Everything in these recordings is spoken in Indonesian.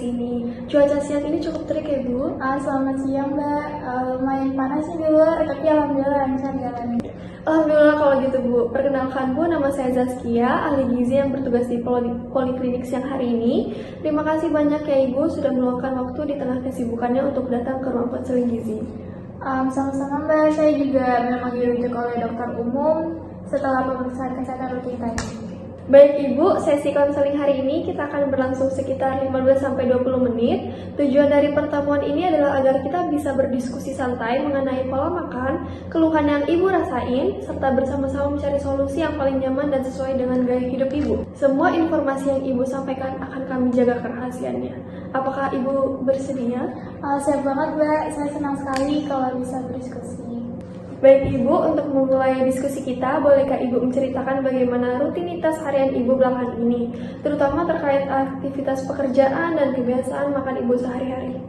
sini. Cuaca siang ini cukup terik ya, Bu? Selamat siang, Mbak. Lumayan panas sih di luar, tapi alhamdulillah lancar jalannya. Alhamdulillah kalau gitu, Bu. Perkenalkan, Bu, nama saya Zaskia, ahli gizi yang bertugas di Poliklinik siang hari ini. Terima kasih banyak ya Ibu sudah meluangkan waktu di tengah kesibukannya untuk datang ke ruang konseling gizi. Sama-sama, Mbak. Saya juga memang dirujuk oleh dokter umum setelah pemeriksaan kesehatan rutin tadi. Baik Ibu, sesi konseling hari ini kita akan berlangsung sekitar 15-20 menit. Tujuan dari pertemuan ini adalah agar kita bisa berdiskusi santai mengenai pola makan, keluhan yang Ibu rasain, serta bersama-sama mencari solusi yang paling nyaman dan sesuai dengan gaya hidup Ibu. Semua informasi yang Ibu sampaikan akan kami jaga kerahasiaannya. Apakah Ibu bersedia? Siap banget, Mbak. Saya senang sekali kalau bisa berdiskusi. Baik Ibu, untuk memulai diskusi kita, bolehkah Ibu menceritakan bagaimana rutinitas harian Ibu belakangan ini, terutama terkait aktivitas pekerjaan dan kebiasaan makan Ibu sehari-hari?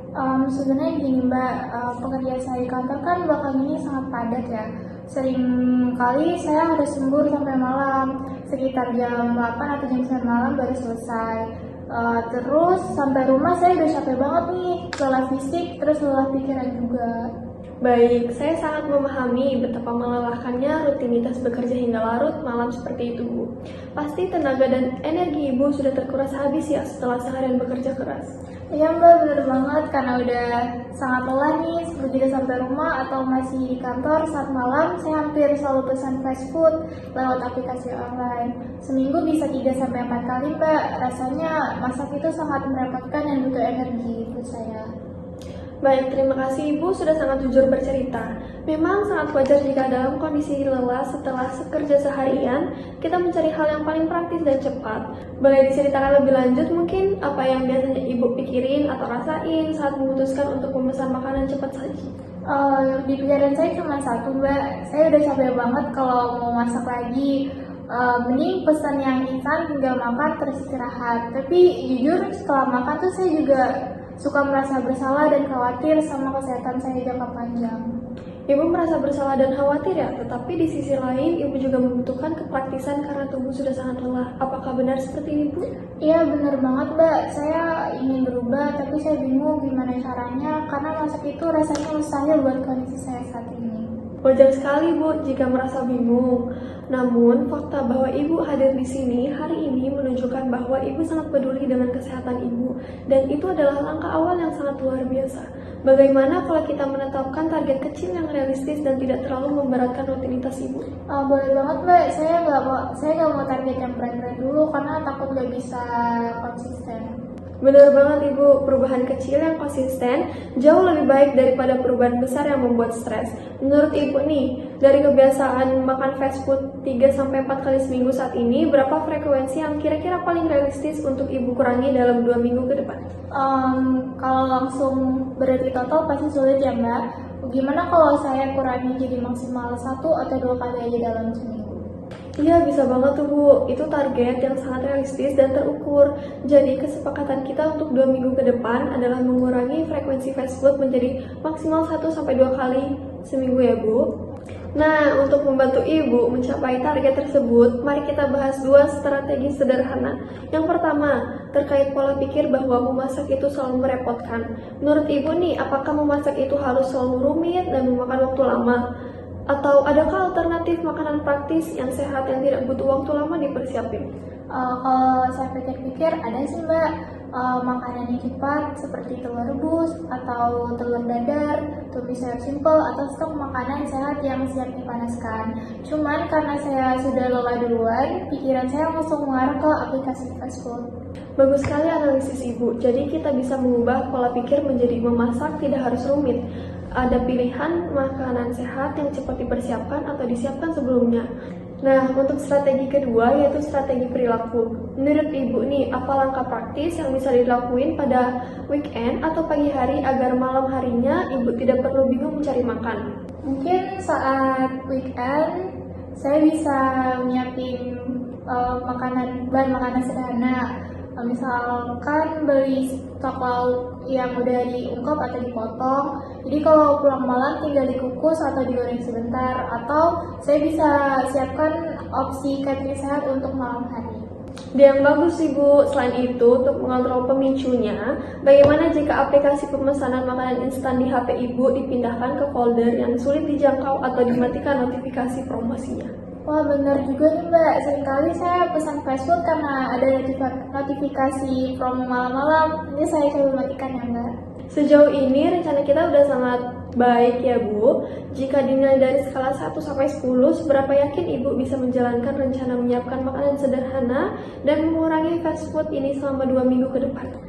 Sebenarnya gini, Mbak, pekerjaan saya di kantor kan belakangan ini sangat padat ya. Sering kali saya harus lembur sampai malam, sekitar jam 8 atau jam 9 malam baru selesai. Terus sampai rumah saya udah capek banget nih, lelah fisik, terus lelah pikiran juga. Baik, saya sangat memahami betapa melelahkannya rutinitas bekerja hingga larut malam seperti itu, Bu. Pasti tenaga dan energi Ibu sudah terkuras habis ya setelah seharian bekerja keras. Iya, Mbak, bener banget karena udah sangat lelah nih. Begitu sampai rumah atau masih di kantor saat malam, saya hampir selalu pesan fast food lewat aplikasi online. Seminggu bisa 3-4 kali, Mbak. Rasanya masak itu sangat merepotkan dan butuh energi buat saya. Baik, terima kasih Ibu sudah sangat jujur bercerita. Memang sangat wajar jika dalam kondisi lelah setelah kerja seharian, kita mencari hal yang paling praktis dan cepat. Boleh diceritakan lebih lanjut mungkin apa yang biasanya Ibu pikirin atau rasain saat memutuskan untuk memesan makanan cepat saji? Di pikiran saya cuma satu, Mbak. Saya udah capek banget kalau mau masak lagi. Mending pesan yang instan tinggal makan terus istirahat. Tapi jujur setelah makan tuh saya juga suka merasa bersalah dan khawatir sama kesehatan saya jangka panjang. Ibu merasa bersalah dan khawatir ya, tetapi di sisi lain Ibu juga membutuhkan kepraktisan karena tubuh sudah sangat lelah. Apakah benar seperti ini, Bu? Iya, benar banget, Mbak. Saya ingin berubah, tapi saya bingung gimana caranya karena masak itu rasanya mustahil buat kondisi saya saat ini. Wajar sekali Bu jika merasa bingung. Namun, fakta bahwa Ibu hadir di sini hari ini menunjukkan bahwa Ibu sangat peduli dengan kesehatan Ibu. Dan itu adalah langkah awal yang sangat luar biasa. Bagaimana kalau kita menetapkan target kecil yang realistis dan tidak terlalu memberatkan rutinitas Ibu? Boleh banget, Mbak. Saya nggak mau target yang berat-berat dulu karena takut nggak bisa konsisten. Benar banget Ibu, perubahan kecil yang konsisten jauh lebih baik daripada perubahan besar yang membuat stres. Menurut Ibu nih, dari kebiasaan makan fast food 3-4 kali seminggu saat ini, berapa frekuensi yang kira-kira paling realistis untuk Ibu kurangi dalam 2 minggu ke depan? Kalau langsung berarti total pasti sulit ya, Mbak. Gimana kalau saya kurangi jadi maksimal 1 atau 2 kali aja dalam seminggu? Iya, bisa banget tuh Bu. Itu target yang sangat realistis dan terukur. Jadi kesepakatan kita untuk 2 minggu ke depan adalah mengurangi frekuensi fast food menjadi maksimal 1-2 kali seminggu ya Bu. Nah, untuk membantu Ibu mencapai target tersebut, mari kita bahas 2 strategi sederhana. Yang pertama, terkait pola pikir bahwa memasak itu selalu merepotkan. Menurut Ibu nih, apakah memasak itu harus selalu rumit dan memakan waktu lama? Atau adakah alternatif makanan praktis yang sehat yang tidak butuh waktu lama dipersiapin? Kalau saya pikir-pikir ada sih, Mbak. Makanan yang cepat seperti telur rebus atau telur dadar, tumis sayur simple atau stok makanan sehat yang siap dipanaskan. Cuman karena saya sudah lelah duluan, pikiran saya langsung mengarah ke aplikasi fast food. Bagus sekali analisis Ibu. Jadi kita bisa mengubah pola pikir menjadi memasak tidak harus rumit. Ada pilihan makanan sehat yang cepat dipersiapkan atau disiapkan sebelumnya. Nah, untuk strategi kedua yaitu strategi perilaku. Menurut Ibu nih, apa langkah praktis yang bisa dilakuin pada weekend atau pagi hari agar malam harinya Ibu tidak perlu bingung mencari makan? Mungkin saat weekend saya bisa nyiapin bahan makanan sederhana. Misalkan beli stok lauk yang udah diungkep atau dipotong, jadi kalau pulang malam tinggal dikukus atau digoreng sebentar, atau saya bisa siapkan opsi catering sehat untuk malam hari. Dia yang bagus sih Bu. Selain itu, untuk mengontrol pemicunya, bagaimana jika aplikasi pemesanan makanan instan di HP Ibu dipindahkan ke folder yang sulit dijangkau atau dimatikan notifikasi promosinya? Wah benar juga nih Mbak, seringkali saya pesan fast food karena ada notifikasi promo malam-malam. Ini saya coba matikan ya Mbak. Sejauh ini rencana kita udah sangat baik ya Bu. Jika dinilai dari skala 1 sampai 10, seberapa yakin Ibu bisa menjalankan rencana menyiapkan makanan sederhana dan mengurangi fast food ini selama 2 minggu ke depan?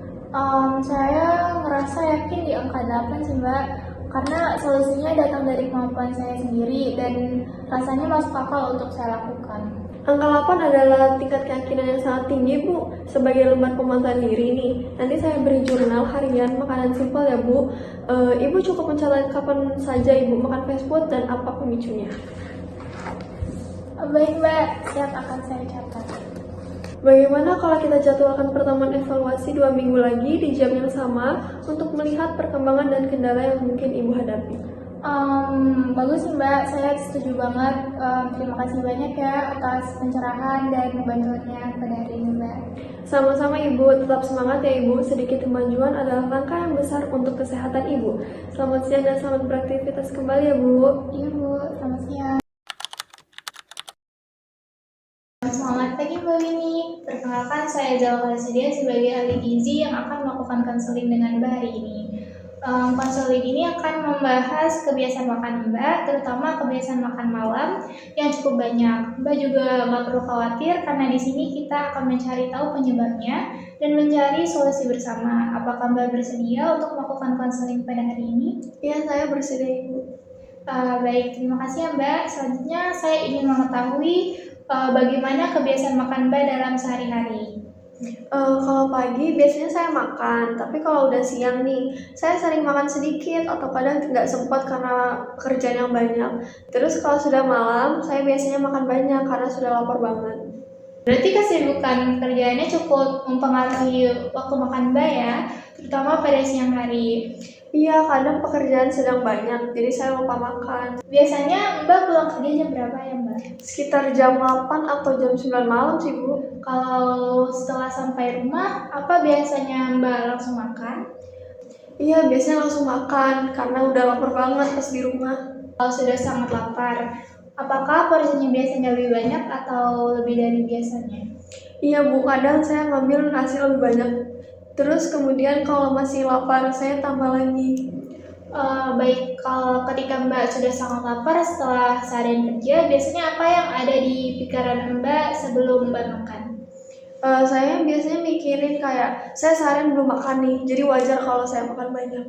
Saya ngerasa yakin di angka 8 sih Mbak, karena solusinya datang dari kemampuan saya sendiri dan rasanya masuk akal untuk saya lakukan. Angka 8 adalah tingkat keyakinan yang sangat tinggi Bu. Sebagai lembar pemantauan diri nih, nanti saya beri jurnal harian makanan simpel ya Bu. Ibu cukup mencatat kapan saja Ibu makan fast food dan apa pemicunya. Baik Mbak, siap akan saya catat. Bagaimana kalau kita jadwalkan pertemuan evaluasi 2 minggu lagi di jam yang sama untuk melihat perkembangan dan kendala yang mungkin Ibu hadapi? Bagus sih Mbak, saya setuju banget. Terima kasih banyak ya atas pencerahan dan bantuannya pada hari ini Mbak. Sama-sama Ibu, tetap semangat ya Ibu. Sedikit kemajuan adalah langkah yang besar untuk kesehatan Ibu. Selamat siang dan selamat beraktivitas kembali ya Bu. Iya Bu, selamat siang. Selamat pagi Mbak Winnie. Perkenalkan saya Zalwa Sedia sebagai ahli gizi yang akan melakukan konseling dengan Mbak hari ini. Konseling ini akan membahas kebiasaan makan Mbak, terutama kebiasaan makan malam yang cukup banyak. Mbak juga nggak perlu khawatir karena di sini kita akan mencari tahu penyebabnya dan mencari solusi bersama. Apakah Mbak bersedia untuk melakukan konseling pada hari ini? Iya, saya bersedia Ibu. Baik, terima kasih ya Mbak. Selanjutnya saya ingin mengetahui bagaimana kebiasaan makan Mbak dalam sehari-hari. Kalau pagi biasanya saya makan, tapi kalau udah siang nih, saya sering makan sedikit atau kadang nggak sempat karena pekerjaan yang banyak. Terus kalau sudah malam, saya biasanya makan banyak karena sudah lapar banget. Berarti kesibukan kerjaannya cukup mempengaruhi waktu makan Mbak ya, terutama pada siang hari. Iya, kadang pekerjaan sedang banyak, jadi saya lupa makan. Biasanya Mbak pulang kerja jam berapa ya Mbak? Sekitar jam 8 atau jam 9 malam sih Bu. Kalau setelah sampai rumah, apa biasanya Mbak langsung makan? Iya, biasanya langsung makan karena udah lapar banget pas di rumah. Kalau sudah sangat lapar, apakah porsinya biasanya lebih banyak atau lebih dari biasanya? Iya Bu, kadang saya ngambil nasi lebih banyak. Terus kemudian kalau masih lapar, saya tambah lagi. Baik, kalau ketika Mbak sudah sangat lapar setelah seharian kerja, biasanya apa yang ada di pikiran Mbak sebelum Mbak makan? Saya biasanya mikirin kayak, saya seharian belum makan nih, jadi wajar kalau saya makan banyak.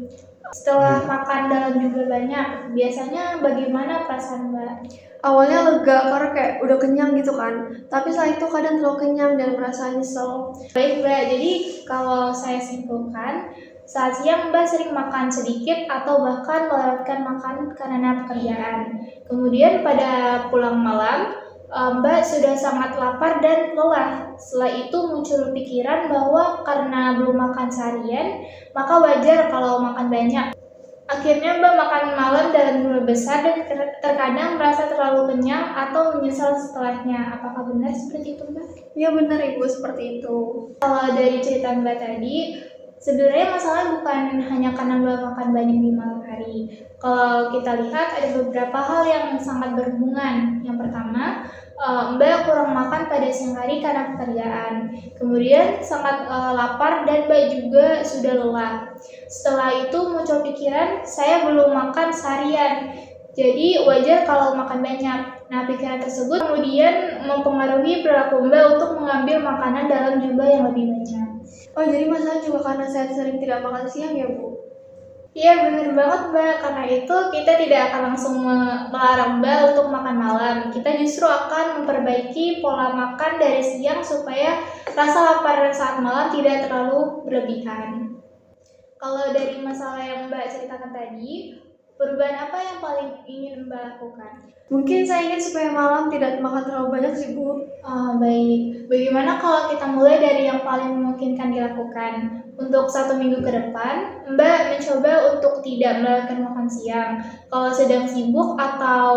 Setelah makan dalam jumlah banyak, biasanya bagaimana perasaan Mbak? Awalnya lega karena kayak udah kenyang gitu kan, tapi setelah itu kadang terlalu kenyang dan merasa nyesel. Baik Mbak, jadi kalau saya simpulkan, saat siang Mbak sering makan sedikit atau bahkan melewatkan makan karena pekerjaan. Kemudian pada pulang malam, Mbak sudah sangat lapar dan lelah. Setelah itu muncul pikiran bahwa karena belum makan seharian, maka wajar kalau makan banyak. Akhirnya Mbak makan malam dalam jumlah besar dan terkadang merasa terlalu kenyang atau menyesal setelahnya. Apakah benar seperti itu Mbak? Iya benar Ibu, seperti itu. Kalau dari cerita Mbak tadi, sebenarnya masalah bukan hanya karena Mbak makan banyak di malam hari. Kalau kita lihat ada beberapa hal yang sangat berhubungan. Yang pertama, Mbak kurang makan pada siang hari karena pekerjaan. Kemudian sangat lapar dan Mbak juga sudah lelah. Setelah itu muncul pikiran, saya belum makan seharian. Jadi wajar kalau makan banyak. Nah, pikiran tersebut kemudian mempengaruhi perilaku Mbak untuk mengambil makanan dalam jumlah yang lebih banyak. Oh, jadi masalah juga karena saya sering tidak makan siang ya Bu? Iya benar banget Mbak, karena itu kita tidak akan langsung melarang Mbak untuk makan malam. Kita justru akan memperbaiki pola makan dari siang supaya rasa lapar saat malam tidak terlalu berlebihan. Kalau dari masalah yang Mbak ceritakan tadi, perubahan apa yang paling ingin Mbak lakukan? Mungkin saya ingin supaya malam tidak makan terlalu banyak sih Bu. Baik, bagaimana kalau kita mulai dari yang paling memungkinkan dilakukan? Untuk 1 minggu ke depan, Mbak mencoba untuk tidak melewatkan makan siang. Kalau sedang sibuk atau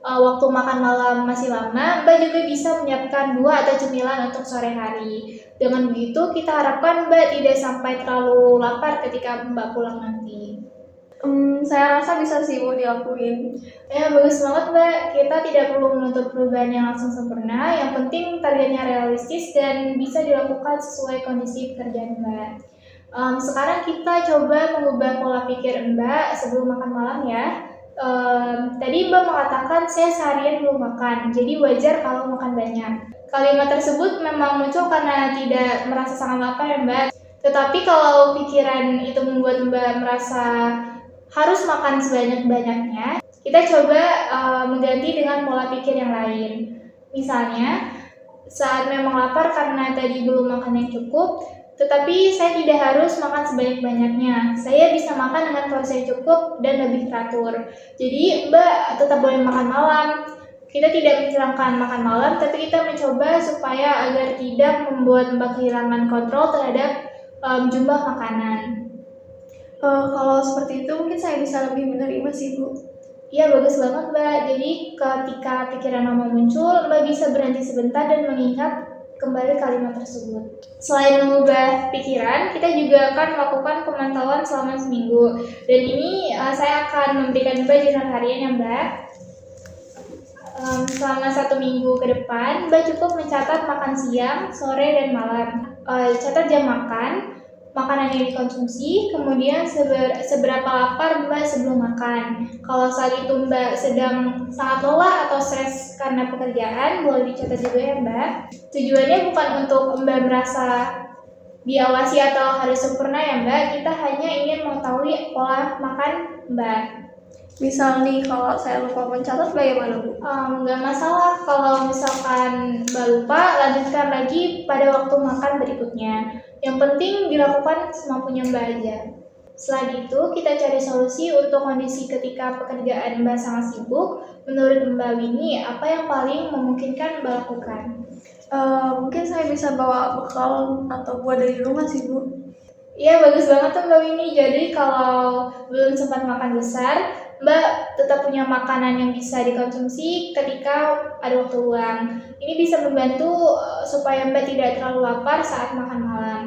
waktu makan malam masih lama, Mbak juga bisa menyiapkan buah atau cemilan untuk sore hari. Dengan begitu, kita harapkan Mbak tidak sampai terlalu lapar ketika Mbak pulang nanti. Saya rasa bisa sih Bu dilakuin. Ya, bagus banget Mbak. Kita tidak perlu menuntut perubahan yang langsung sempurna. Yang penting targetnya realistis dan bisa dilakukan sesuai kondisi pekerjaan Mbak. Sekarang kita coba mengubah pola pikir Mbak sebelum makan malam ya. Tadi Mbak mengatakan saya seharian belum makan, jadi wajar kalau makan banyak. Kalimat tersebut memang muncul karena tidak merasa sangat lapar ya Mbak. Tetapi kalau pikiran itu membuat Mbak merasa harus makan sebanyak-banyaknya, kita coba mengganti dengan pola pikir yang lain. Misalnya, saat memang lapar karena tadi belum makan yang cukup, tetapi saya tidak harus makan sebanyak-banyaknya. Saya bisa makan dengan porsi yang cukup dan lebih teratur. Jadi Mbak tetap boleh makan malam. Kita tidak menghilangkan makan malam, tapi kita mencoba supaya agar tidak membuat Mbak kehilangan kontrol terhadap jumlah makanan. Kalau seperti itu mungkin saya bisa lebih menerima sih Bu. Iya, bagus banget Mbak. Jadi ketika pikiran Mama muncul, Mbak bisa berhenti sebentar dan mengingat kembali kalimat tersebut. Selain mengubah pikiran, kita juga akan melakukan pemantauan selama seminggu. Dan ini saya akan memberikan Mbak jurnal harian ya Mbak. Selama 1 minggu ke depan, Mbak cukup mencatat makan siang, sore, dan malam. Catat jam makan, makanan yang dikonsumsi, kemudian seberapa lapar Mbak sebelum makan. Kalau saat itu Mbak sedang sangat lelah atau stres karena pekerjaan, boleh dicatat juga ya Mbak. Tujuannya bukan untuk Mbak merasa diawasi atau harus sempurna ya Mbak, kita hanya ingin mengetahui pola makan Mbak. Misal nih kalau saya lupa mencatat bagaimana Bu? Nggak masalah kalau misalkan Mbak lupa, lanjutkan lagi pada waktu makan berikutnya. Yang penting dilakukan semampunya Mbak aja. Setelah itu, kita cari solusi untuk kondisi ketika pekerjaan Mbak sangat sibuk. Menurut Mbak Winnie, apa yang paling memungkinkan Mbak lakukan? Mungkin saya bisa bawa bekal atau buah dari rumah sih Bu. Iya, bagus banget tuh Mbak Winnie. Jadi kalau belum sempat makan besar, Mbak tetap punya makanan yang bisa dikonsumsi ketika ada waktu luang. Ini bisa membantu supaya Mbak tidak terlalu lapar saat makan malam.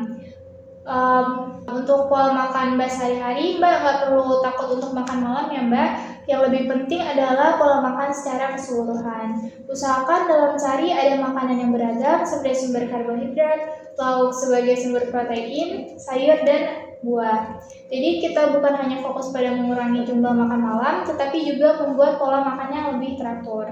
Untuk pola makan Mbak sehari-hari, Mbak nggak perlu takut untuk makan malam ya Mbak. Yang lebih penting adalah pola makan secara keseluruhan. Usahakan dalam sehari ada makanan yang beragam seperti sumber karbohidrat, lauk sebagai sumber protein, sayur, dan buah. Jadi kita bukan hanya fokus pada mengurangi jumlah makan malam, tetapi juga membuat pola makannya lebih teratur.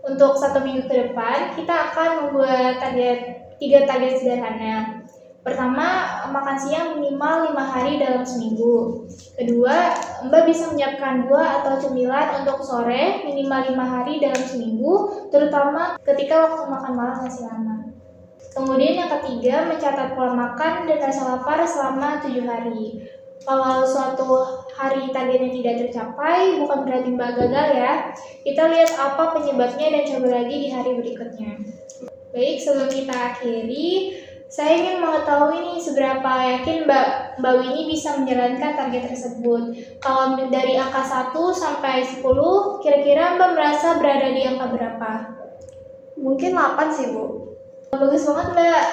Untuk 1 minggu ke depan, kita akan membuat 3 target sederhana. Pertama, makan siang minimal 5 hari dalam seminggu. Kedua, Mbak bisa menyiapkan buah atau cemilan untuk sore minimal 5 hari dalam seminggu, terutama ketika waktu makan malam masih lama. Kemudian yang ketiga, mencatat pola makan dan rasa lapar selama 7 hari. Kalau suatu hari targetnya tidak tercapai, bukan berarti Mbak gagal ya. Kita lihat apa penyebabnya dan coba lagi di hari berikutnya. Baik, sebelum kita akhiri, saya ingin mengetahui nih seberapa yakin Mbak Winnie bisa menjalankan target tersebut. Kalau dari angka 1 sampai 10, kira-kira Mbak merasa berada di angka berapa? Mungkin 8 sih Bu. Bagus banget Mbak.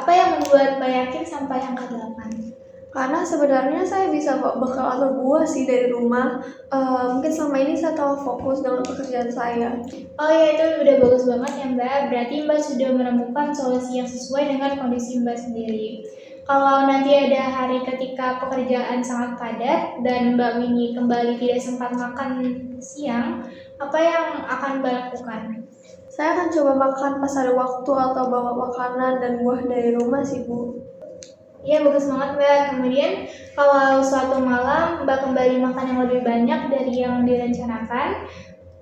Apa yang membuat Mbak yakin sampai angka 8? Karena sebenarnya saya bisa bawa bekal atau buah sih dari rumah. Mungkin selama ini saya terlalu fokus dengan pekerjaan saya. Oh ya, itu udah bagus banget ya Mbak. Berarti Mbak sudah menemukan solusi yang sesuai dengan kondisi Mbak sendiri. Kalau nanti ada hari ketika pekerjaan sangat padat dan Mbak Winnie kembali tidak sempat makan siang, apa yang akan Mbak lakukan? Saya akan coba makan pas ada waktu atau bawa makanan dan buah dari rumah sih Bu. Iya, bagus banget Mbak. Kemudian kalau suatu malam Mbak kembali makan yang lebih banyak dari yang direncanakan,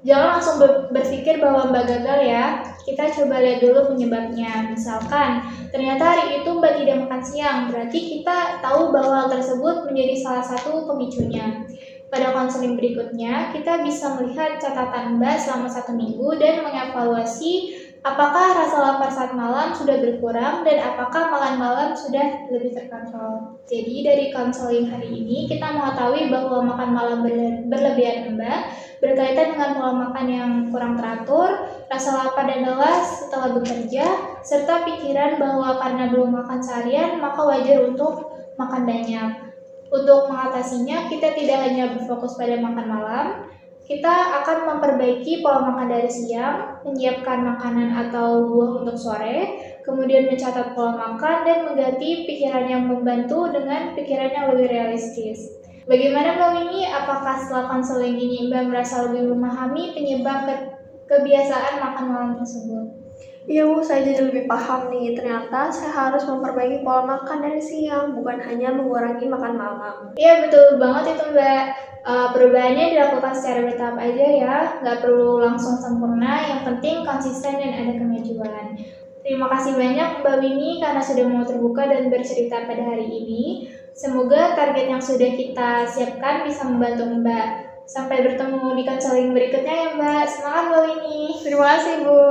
jangan langsung berpikir bahwa Mbak gagal ya. Kita coba lihat dulu penyebabnya. Misalkan ternyata hari itu Mbak tidak makan siang, berarti kita tahu bahwa hal tersebut menjadi salah satu pemicunya. Pada konseling berikutnya, kita bisa melihat catatan Mbak selama 1 minggu dan mengevaluasi Apakah rasa lapar saat malam sudah berkurang dan apakah makan malam sudah lebih terkontrol? Jadi dari konseling hari ini kita mengetahui bahwa makan malam berlebihan Mbak berkaitan dengan pola makan yang kurang teratur, rasa lapar dan lelah setelah bekerja, serta pikiran bahwa karena belum makan seharian maka wajar untuk makan banyak. Untuk mengatasinya, kita tidak hanya berfokus pada makan malam, kita akan memperbaiki pola makan dari siang, menyiapkan makanan atau buah untuk sore, kemudian mencatat pola makan dan mengganti pikiran yang membantu dengan pikiran yang lebih realistis. Bagaimana Mbak Winnie? Apakah setelah konseling ini Mbak merasa lebih memahami penyebab kebiasaan makan malam tersebut? Iya Bu, saya jadi lebih paham nih. Ternyata saya harus memperbaiki pola makan dari siang, bukan hanya mengurangi makan malam. Iya betul banget itu Mbak. Perubahannya dilakukan secara bertahap aja ya, nggak perlu langsung sempurna, yang penting konsisten dan ada kemajuan. Terima kasih banyak Mbak Winnie karena sudah mau terbuka dan bercerita pada hari ini. Semoga target yang sudah kita siapkan bisa membantu Mbak. Sampai bertemu di konseling berikutnya ya Mbak. Semangat Mbak Winnie. Terima kasih Bu.